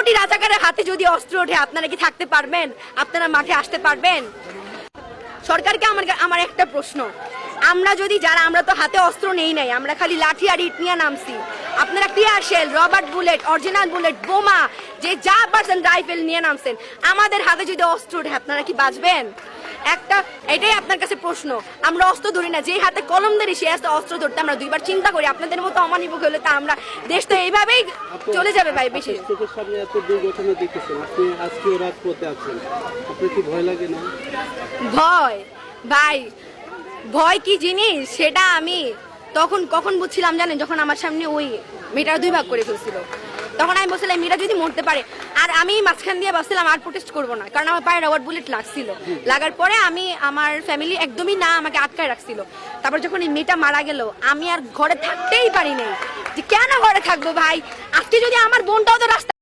কোটি রাজাকারের হাতে যদি অস্ত্র ওঠে আপনারা কি থাকতে পারবেন? আপনারা মাঠে আসতে পারবেন? সরকারকে আমার একটা প্রশ্ন, আমরা তো হাতে অস্ত্র নেই নাই, আমরা খালি লাঠি আর ইট নিয়ে নামছি। আপনারা tear shell, rubber bullet, original bullet, বোমা, যে যা পারছেন রাইফেল নিয়ে নামছেন। আমাদের হাতে যদি অস্ত্র ওঠে আপনারা কি বাঁচবেন? এটাই আপনার কাছে প্রশ্ন। আমরা অস্ত্র ধরি না, যে হাতে কলম ধরি সে হাতে অস্ত্র ধরতে আমরা দুইবার চিন্তা করি। আপনাদের মতো অমানিক হলে তা আমরা দেশ তো এইভাবেই চলে যাবে ভাই। বেশি চোখের সামনে এত দুর্ঘটনা দেখতেছেন, আপনি আজকে রাজপথে আছেন, আপনার কি ভয় লাগে না? ভয় ভাই, ভয় কি জিনিস সেটা আমি কখন বুঝছিলাম জানেন, যখন আমার সামনে ওই মেয়েটা 2 ভাগ করে ফেলছিল। তখন আমি বলছিলাম মেয়েটা যদি মরতে পারে, আর আমি মাঝখান দিয়ে বলছিলাম আর প্রোটেস্ট করবো না, কারণ আমার পায়ে রবার বুলেট লাগছিল। লাগার পরে আমার ফ্যামিলি একদমই না আমাকে আটকায় রাখছিল। তারপর যখন এই মেয়েটা মারা গেল আমি আর ঘরে থাকতেই পারি নাই, যে কেন ঘরে থাকবো ভাই। আজকে যদি আমার বোনটাও তো রাস্তা